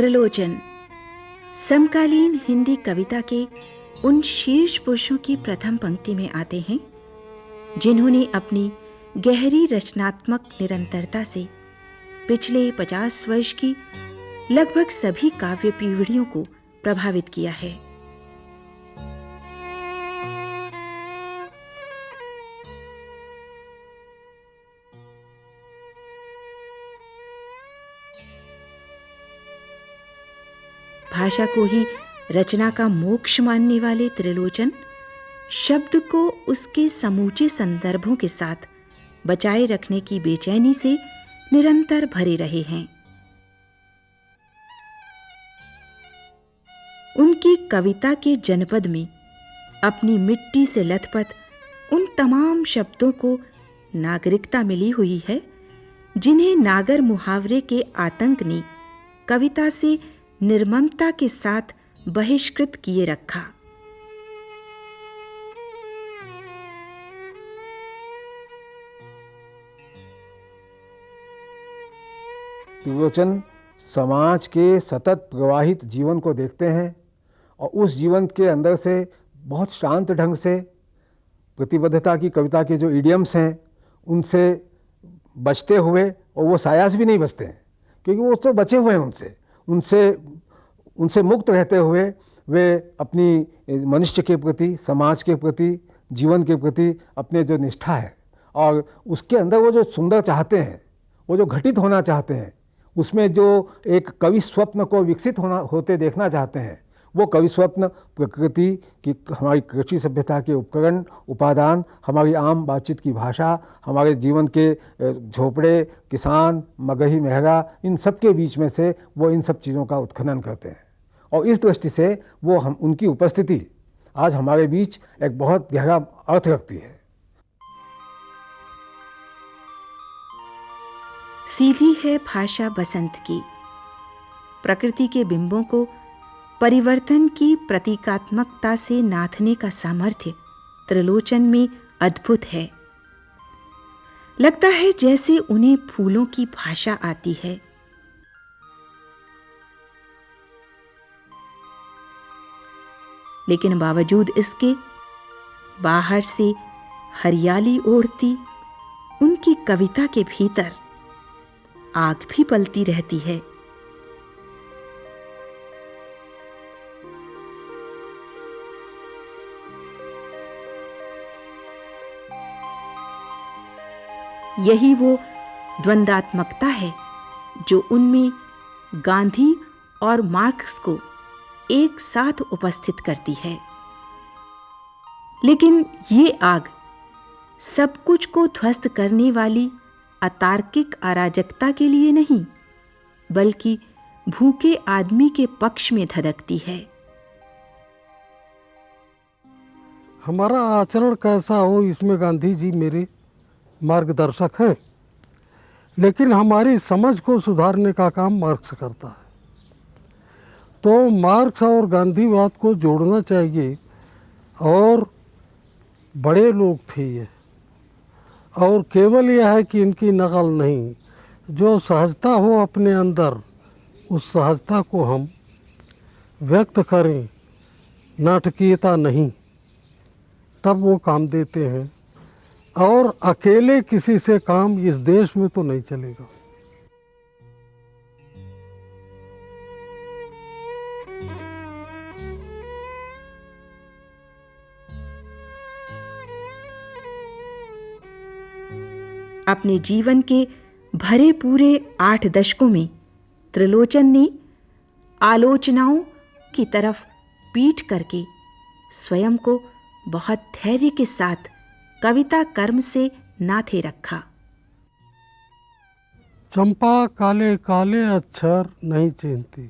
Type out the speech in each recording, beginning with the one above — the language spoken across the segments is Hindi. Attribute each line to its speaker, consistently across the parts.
Speaker 1: त्रिलोचन समकालीन हिंदी कविता के उन शीर्ष पुरुषों की प्रथम पंक्ति में आते हैं जिन्होंने अपनी गहरी रचनात्मक निरंतरता से पिछले 50 वर्ष की लगभग सभी काव्य पीढ़ियों को प्रभावित किया है। भाषा को ही रचना का मोक्ष मानने वाले त्रिलोचन शब्द को उसके समूचे संदर्भों के साथ बचाए रखने की बेचैनी से निरंतर भरे रहे हैं। उनकी कविता के जनपद में अपनी मिट्टी से लथपथ उन तमाम शब्दों को नागरिकता मिली हुई है जिन्हें नागर मुहावरे के आतंक ने कविता से निर्ममता के साथ बहिष्कृत किए रखा।
Speaker 2: त्रिलोचन समाज के सतत प्रवाहित जीवन को देखते हैं और उस जीवन के अंदर से बहुत शांत ढंग से प्रतिबद्धता की कविता के जो इडियम्स हैं उनसे बचते हुए, और वो सायास भी नहीं बचते हैं क्योंकि वो तो बचे हुए हैं उनसे मुक्त रहते हुए वे अपनी मनुष्य के प्रति, समाज के प्रति, जीवन के प्रति अपने जो निष्ठा है और उसके अंदर वो जो सुंदर चाहते हैं, वो जो घटित होना चाहते हैं, उसमें जो एक कवि स्वप्न को विकसित होते देखना चाहते हैं, वो कवि स्वप्न प्रकृति की, हमारी कृषि सभ्यता के उपकरण, उपादान, हमारी आम बातचीत की भाषा, हमारे जीवन के झोपड़े, किसान, मगही, मेहरा, इन सब के बीच में से वो इन सब चीज़ों का उत्खनन करते हैं। और इस दृष्टि से वो उनकी उपस्थिति आज हमारे बीच एक बहुत गहरा अर्थ रखती है।
Speaker 1: सीधी है भाषा बसंत की। प्रकृति के बिंबों को परिवर्तन की प्रतीकात्मकता से नाथने का सामर्थ्य त्रिलोचन में अद्भुत है। लगता है जैसे उन्हें फूलों की भाषा आती है। लेकिन बावजूद इसके बाहर से हरियाली ओढ़ती उनकी कविता के भीतर आग भी पलती रहती है। यही वो द्वंद्वात्मकता है जो उनमें गांधी और मार्क्स को एक साथ उपस्थित करती है। लेकिन ये आग सब कुछ को ध्वस्त करने वाली अतार्किक अराजकता के लिए नहीं, बल्कि भूखे आदमी के पक्ष में धधकती है।
Speaker 3: हमारा आचरण कैसा हो, इसमें गांधी जी मेरे मार्गदर्शक हैं, लेकिन हमारी समझ को सुधारने का काम मार्क्स करता है। तो मार्क्स और गांधीवाद को जोड़ना चाहिए। और बड़े लोग थे ये, और केवल यह है कि इनकी नकल नहीं, जो सहजता हो अपने अंदर, उस सहजता को हम व्यक्त करें, नाटकीयता नहीं, तब वो काम देते हैं। और अकेले किसी से काम इस देश में तो नहीं चलेगा।
Speaker 1: अपने जीवन के भरे पूरे 8 दशकों में त्रिलोचन ने आलोचनाओं की तरफ पीठ करके स्वयं को बहुत धैर्य के साथ कविता कर्म से नाथे रखा।
Speaker 3: चंपा काले काले अक्षर नहीं चिन्हती,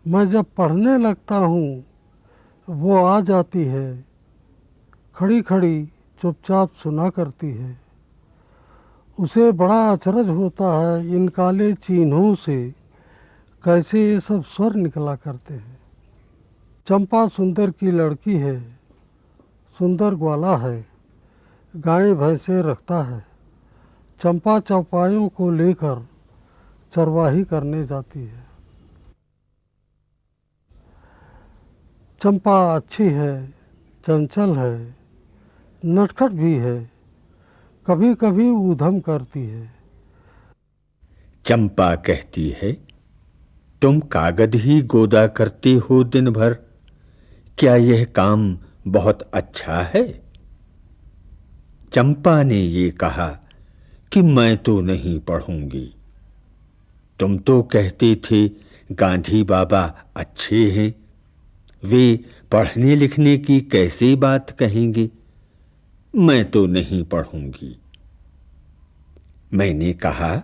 Speaker 3: मैं जब पढ़ने लगता हूँ वो आ जाती है, खड़ी खड़ी चुपचाप सुना करती है। उसे बड़ा अचरज होता है इन काले चिन्हों से कैसे ये सब स्वर निकला करते हैं। चंपा सुंदर की लड़की है, सुंदर ग्वाला है, गाय भैंसे रखता है। चंपा चौपायों को लेकर चरवाही करने जाती है। चंपा अच्छी है, चंचल है, नटखट भी है, कभी कभी ऊधम करती है।
Speaker 4: चंपा कहती है, तुम कागज ही गोदा करते हो दिन भर, क्या यह काम बहुत अच्छा है? चंपा ने ये कहा कि मैं तो नहीं पढ़ूंगी। तुम तो कहते थे गांधी बाबा अच्छे हैं, वे पढ़ने लिखने की कैसी बात कहेंगे? मैं तो नहीं पढ़ूंगी। मैंने कहा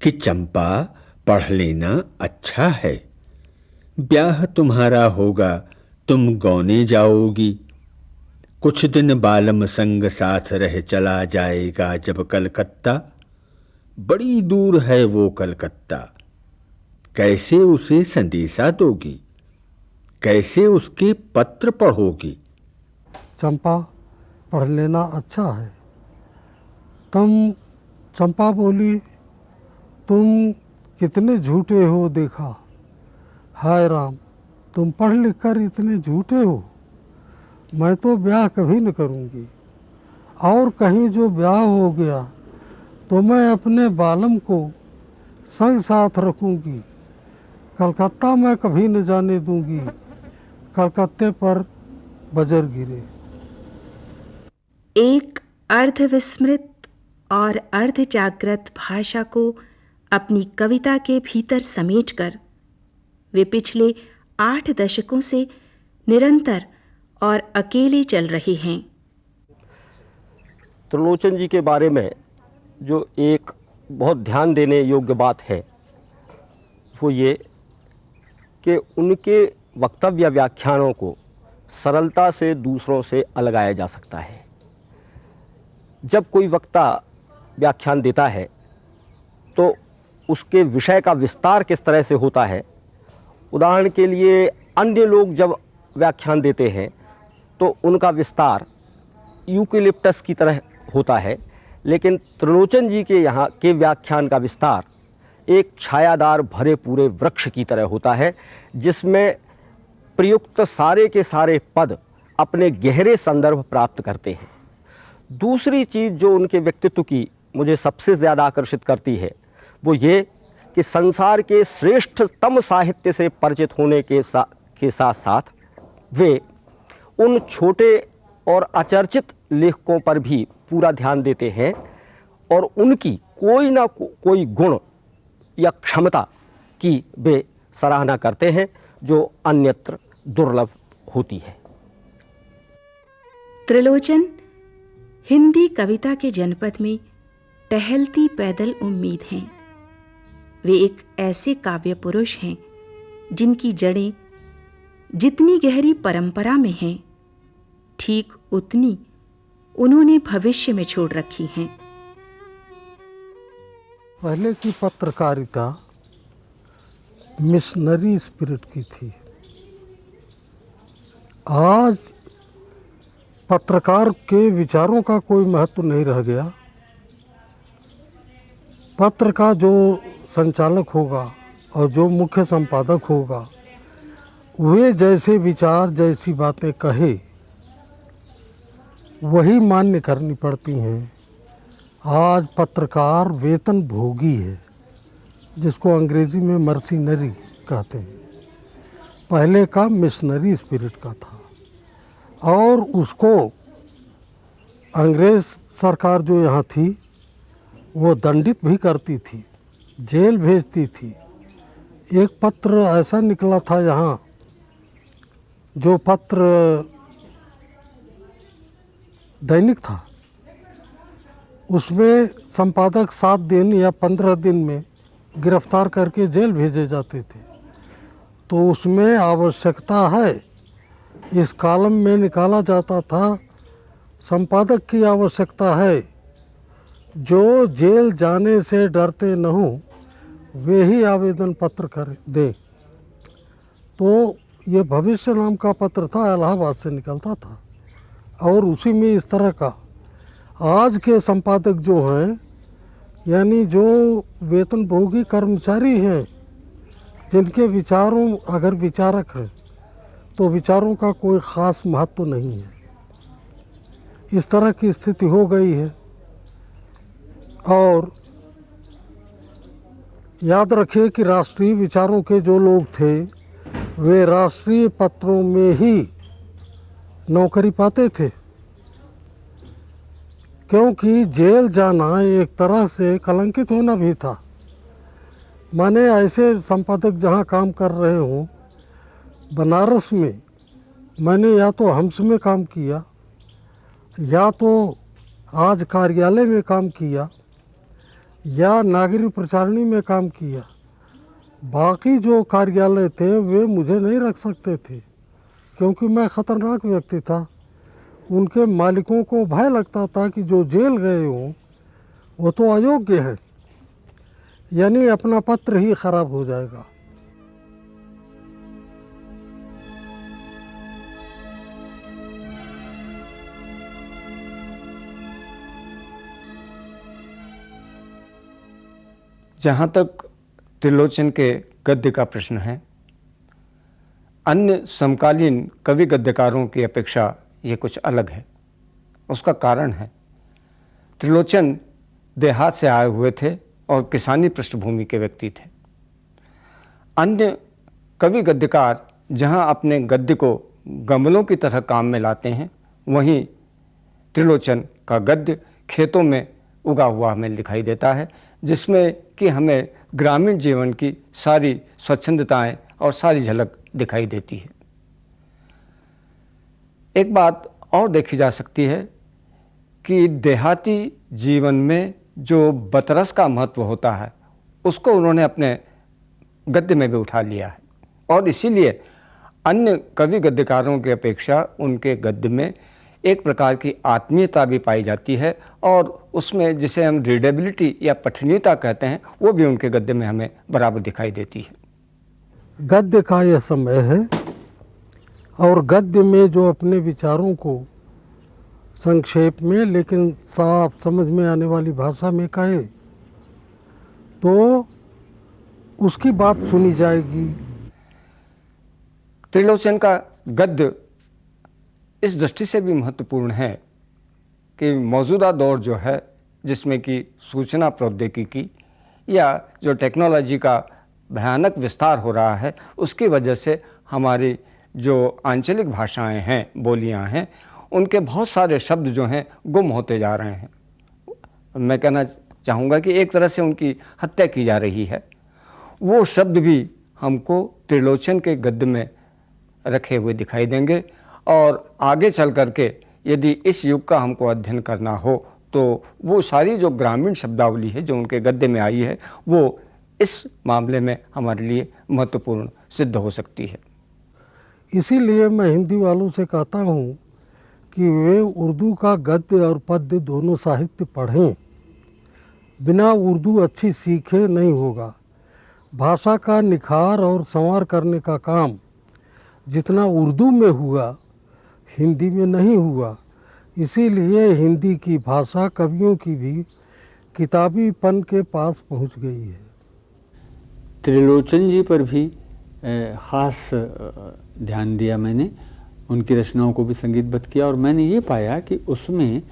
Speaker 4: कि चंपा, पढ़ लेना अच्छा है, ब्याह तुम्हारा होगा, तुम गौने जाओगी, कुछ दिन बालम संग साथ रह चला जाएगा जब कलकत्ता, बड़ी दूर है वो कलकत्ता, कैसे उसे संदेशा दोगी, कैसे उसके पत्र पढ़ोगी?
Speaker 3: चंपा, पढ़ लेना अच्छा है। चंपा बोली, तुम कितने झूठे हो देखा। हाय राम, तुम पढ़ लिख कर इतने झूठे हो। मैं तो ब्याह कभी न करूँगी, और कहीं जो ब्याह हो गया तो मैं अपने बालम को संग साथ रखूँगी। कलकत्ता मैं कभी न जाने दूँगी, कलकत्ते पर बजर गिरे।
Speaker 1: एक अर्धविस्मृत और अर्धजागृत भाषा को अपनी कविता के भीतर समेटकर वे पिछले 8 दशकों से निरंतर और अकेले चल रहे हैं।
Speaker 5: त्रिलोचन जी के बारे में जो एक बहुत ध्यान देने योग्य बात है वो ये कि उनके वक्तव्य व्याख्यानों को सरलता से दूसरों से अलगाया जा सकता है। जब कोई वक्ता व्याख्यान देता है तो उसके विषय का विस्तार किस तरह से होता है। उदाहरण के लिए अन्य लोग जब व्याख्यान देते हैं तो उनका विस्तार यूकेलिप्टस की तरह होता है, लेकिन त्रिलोचन जी के यहाँ के व्याख्यान का विस्तार एक छायादार भरे पूरे वृक्ष की तरह होता है, जिसमें प्रयुक्त सारे के सारे पद अपने गहरे संदर्भ प्राप्त करते हैं। दूसरी चीज़ जो उनके व्यक्तित्व की मुझे सबसे ज़्यादा आकर्षित करती है वो ये कि संसार के श्रेष्ठतम साहित्य से परिचित होने के साथ साथ वे उन छोटे और अचर्चित लेखकों पर भी पूरा ध्यान देते हैं और उनकी कोई ना कोई गुण या क्षमता की वे सराहना करते हैं जो अन्यत्र दुर्लभ होती है।
Speaker 1: त्रिलोचन हिंदी कविता के जनपद में टहलती पैदल उम्मीद हैं। वे एक ऐसे काव्य पुरुष हैं जिनकी जड़ें जितनी गहरी परंपरा में हैं, ठीक उतनी उन्होंने भविष्य में छोड़ रखी हैं।
Speaker 3: पहले की पत्रकारिता मिशनरी स्पिरिट की थी। आज पत्रकार के विचारों का कोई महत्व नहीं रह गया। पत्र का जो संचालक होगा और जो मुख्य संपादक होगा वे जैसे विचार, जैसी बातें कहे वही मान्य करनी पड़ती हैं। आज पत्रकार वेतन भोगी है, जिसको अंग्रेजी में मर्सिनरी कहते हैं। पहले का मिशनरी स्पिरिट का था और उसको अंग्रेज सरकार जो यहाँ थी वो दंडित भी करती थी, जेल भेजती थी। एक पत्र ऐसा निकला था यहाँ, जो पत्र दैनिक था, उसमें संपादक 7 दिन या 15 दिन में गिरफ्तार करके जेल भेजे जाते थे। तो उसमें आवश्यकता है, इस कॉलम में निकाला जाता था, संपादक की आवश्यकता है, जो जेल जाने से डरते न हो वे ही आवेदन पत्र कर दे। तो ये भविष्य नाम का पत्र था, इलाहाबाद से निकलता था और उसी में इस तरह का। आज के संपादक जो हैं, यानी जो वेतनभोगी कर्मचारी हैं, जिनके विचारों अगर विचारक हैं तो विचारों का कोई ख़ास महत्व नहीं है। इस तरह की स्थिति हो गई है। और याद रखिए कि राष्ट्रीय विचारों के जो लोग थे वे राष्ट्रीय पत्रों में ही नौकरी पाते थे, क्योंकि जेल जाना एक तरह से कलंकित होना भी था। माने ऐसे संपादक जहाँ काम कर रहे हों, बनारस में मैंने या तो हम्स में काम किया या तो आज कार्यालय में काम किया या नागरिक प्रचारणी में काम किया। बाकी जो कार्यालय थे वे मुझे नहीं रख सकते थे, क्योंकि मैं ख़तरनाक व्यक्ति था। उनके मालिकों को भय लगता था कि जो जेल गए हों वो तो अयोग्य है, यानी अपना पत्र ही खराब हो जाएगा।
Speaker 5: जहाँ तक त्रिलोचन के गद्य का प्रश्न है, अन्य समकालीन कवि गद्यकारों की अपेक्षा ये कुछ अलग है। उसका कारण है त्रिलोचन देहात से आए हुए थे और किसानी पृष्ठभूमि के व्यक्ति थे। अन्य कवि गद्यकार जहाँ अपने गद्य को गमलों की तरह काम में लाते हैं, वहीं त्रिलोचन का गद्य खेतों में उगा हुआ हमें दिखाई देता है, जिसमें कि हमें ग्रामीण जीवन की सारी स्वच्छंदताएं और सारी झलक दिखाई देती है। एक बात और देखी जा सकती है कि देहाती जीवन में जो बतरस का महत्व होता है उसको उन्होंने अपने गद्य में भी उठा लिया है, और इसीलिए अन्य कवि गद्यकारों की अपेक्षा उनके गद्य में एक प्रकार की आत्मीयता भी पाई जाती है, और उसमें जिसे हम रीडेबिलिटी या पठनीयता कहते हैं वो भी उनके गद्य में हमें बराबर दिखाई देती है।
Speaker 3: गद्य का यह समय है, और गद्य में जो अपने विचारों को संक्षेप में लेकिन साफ समझ में आने वाली भाषा में कहे तो उसकी बात सुनी जाएगी।
Speaker 5: त्रिलोचन का गद्य इस दृष्टि से भी महत्वपूर्ण है कि मौजूदा दौर जो है, जिसमें कि सूचना प्रौद्योगिकी या जो टेक्नोलॉजी का भयानक विस्तार हो रहा है, उसकी वजह से हमारी जो आंचलिक भाषाएं हैं, बोलियां हैं, उनके बहुत सारे शब्द जो हैं गुम होते जा रहे हैं। मैं कहना चाहूँगा कि एक तरह से उनकी हत्या की जा रही है। वो शब्द भी हमको त्रिलोचन के गद्य में रखे हुए दिखाई देंगे, और आगे चल करके यदि इस युग का हमको अध्ययन करना हो तो वो सारी जो ग्रामीण शब्दावली है जो उनके गद्य में आई है, वो इस मामले में हमारे लिए महत्वपूर्ण सिद्ध हो सकती है।
Speaker 3: इसीलिए मैं हिंदी वालों से कहता हूँ कि वे उर्दू का गद्य और पद्य दोनों साहित्य पढ़ें। बिना उर्दू अच्छी सीखे नहीं होगा। भाषा का निखार और संवार करने का काम जितना उर्दू में हुआ, हिंदी में नहीं हुआ। इसीलिए हिंदी की भाषा कवियों की भी किताबीपन के पास पहुंच गई है।
Speaker 6: त्रिलोचन जी पर भी ख़ास ध्यान दिया मैंने, उनकी रचनाओं को भी संगीतबद्ध किया, और मैंने ये पाया कि उसमें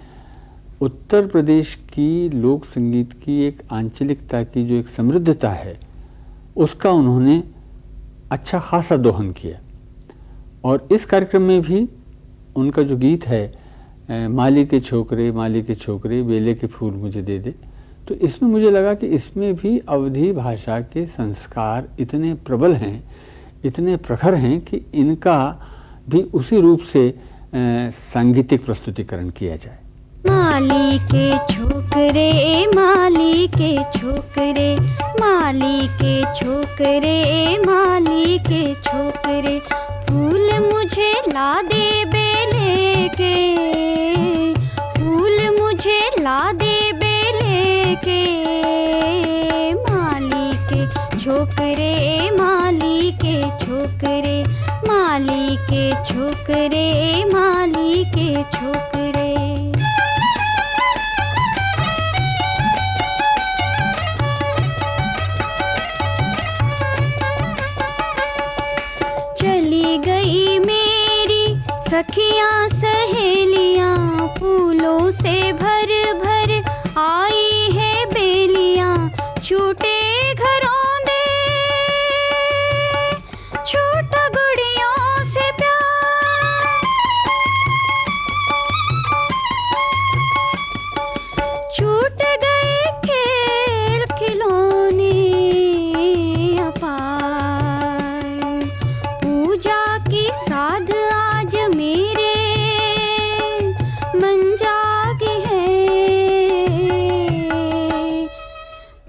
Speaker 6: उत्तर प्रदेश की लोक संगीत की एक आंचलिकता की जो एक समृद्धता है उसका उन्होंने अच्छा खासा दोहन किया। और इस कार्यक्रम में भी उनका जो गीत है माली के छोकरे बेले के फूल मुझे दे दे, तो इसमें मुझे लगा कि इसमें भी अवधी भाषा के संस्कार इतने प्रबल हैं, इतने प्रखर हैं कि इनका भी उसी रूप से सांगीतिक प्रस्तुतिकरण किया जाए।
Speaker 7: माली के छोकरे, माली के छोकरे, माली के छोकरे, माली के छोकरे, फूल मुझे ला दे बेले के, फूल मुझे ला दे बेले के, माली के छोकरे, माली के छोकरे, माली के छोकरे, माली के छोकरे। चली गई मैं सखियां सहेलियां फूलों से भर भर आई है बेलियां, छूटे घरों दे छूटा गुड़ियों से प्यार, छूट गए खेल खिलौने अपार, पूजा की साध आज मेरे मन जागी है।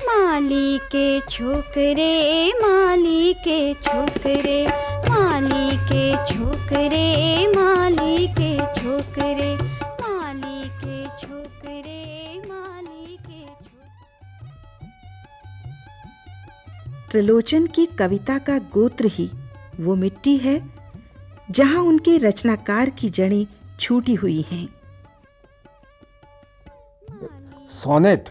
Speaker 7: माली के छोकरे, माली के छोकरे, माली के छोकरे, माली के छोकरे, माली के छोकरे, माली के छोकरे।
Speaker 1: त्रिलोचन की कविता का गोत्र ही वो मिट्टी है जहां उनके रचनाकार की जड़ें छूटी हुई हैं।
Speaker 2: सोनेट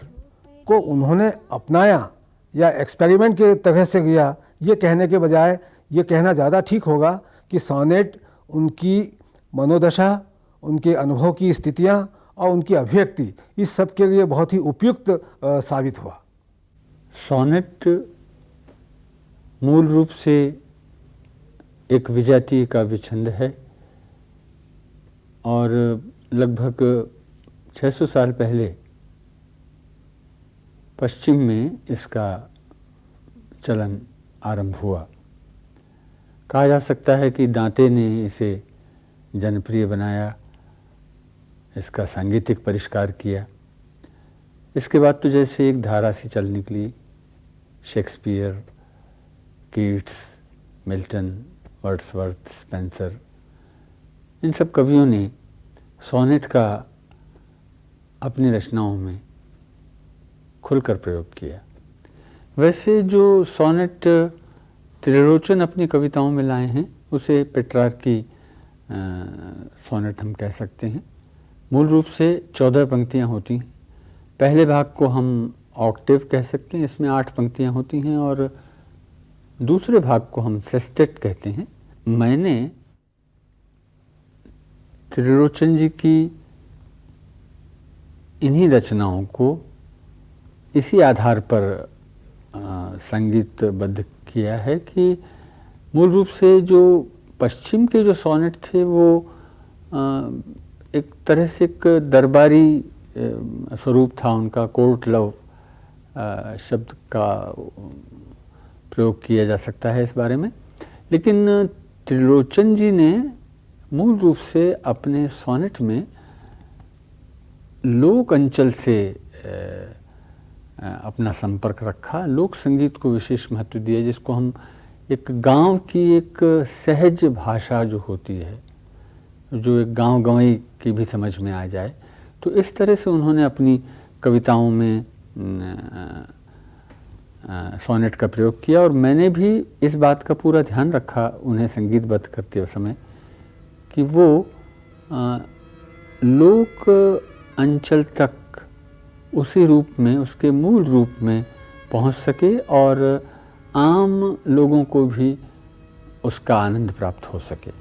Speaker 2: को उन्होंने अपनाया या एक्सपेरिमेंट के तरह से किया, ये कहने के बजाय ये कहना ज़्यादा ठीक होगा कि सोनेट उनकी मनोदशा, उनके अनुभव की स्थितियाँ और उनकी अभिव्यक्ति, इस सब के लिए बहुत ही उपयुक्त साबित हुआ।
Speaker 6: सोनेट मूल रूप से एक विजातीय काव्य छंद है और लगभग 600 साल पहले पश्चिम में इसका चलन आरंभ हुआ। कहा जा सकता है कि दांते ने इसे जनप्रिय बनाया, इसका सांगीतिक परिष्कार किया। इसके बाद तो जैसे एक धारा सी चल निकली, Shakespeare, Keats, Milton, Wordsworth, Spenser, इन सब कवियों ने सोनेट का अपनी रचनाओं में खुलकर प्रयोग किया। वैसे जो सोनेट त्रिलोचन अपनी कविताओं में लाए हैं उसे पेट्रार्की सोनेट हम कह सकते हैं। मूल रूप से 14 पंक्तियां होती हैं। पहले भाग को हम ऑक्टेव कह सकते हैं, इसमें 8 पंक्तियां होती हैं, और दूसरे भाग को हम सेस्टेट कहते हैं। मैंने त्रिलोचन जी की इन्हीं रचनाओं को इसी आधार पर संगीतबद्ध किया है कि मूल रूप से जो पश्चिम के जो सोनेट थे वो एक तरह से एक दरबारी स्वरूप था उनका। कोर्ट लव शब्द का प्रयोग किया जा सकता है इस बारे में, लेकिन त्रिलोचन जी ने मूल रूप से अपने सोनेट में लोक अंचल से अपना संपर्क रखा, लोक संगीत को विशेष महत्व दिया, जिसको हम एक गांव की एक सहज भाषा जो होती है, जो एक गांव गंवई की भी समझ में आ जाए, तो इस तरह से उन्होंने अपनी कविताओं में सोनेट का प्रयोग किया। और मैंने भी इस बात का पूरा ध्यान रखा उन्हें संगीतबद्ध करते समय कि वो लोक अंचल तक उसी रूप में, उसके मूल रूप में पहुंच सके और आम लोगों को भी उसका आनंद प्राप्त हो सके।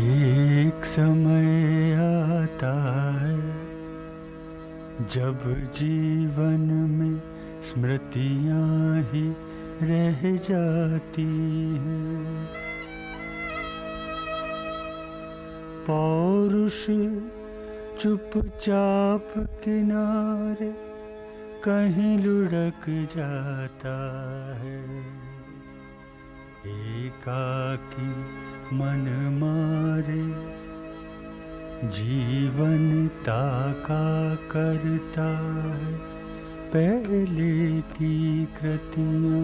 Speaker 8: एक समय आता है जब जीवन में स्मृतियां ही रह जाती हैं, पौरुष चुपचाप किनारे कहीं लुढ़क जाता है, एकाकी मन मारे जीवन ताका करता है पहले की कृतियाँ।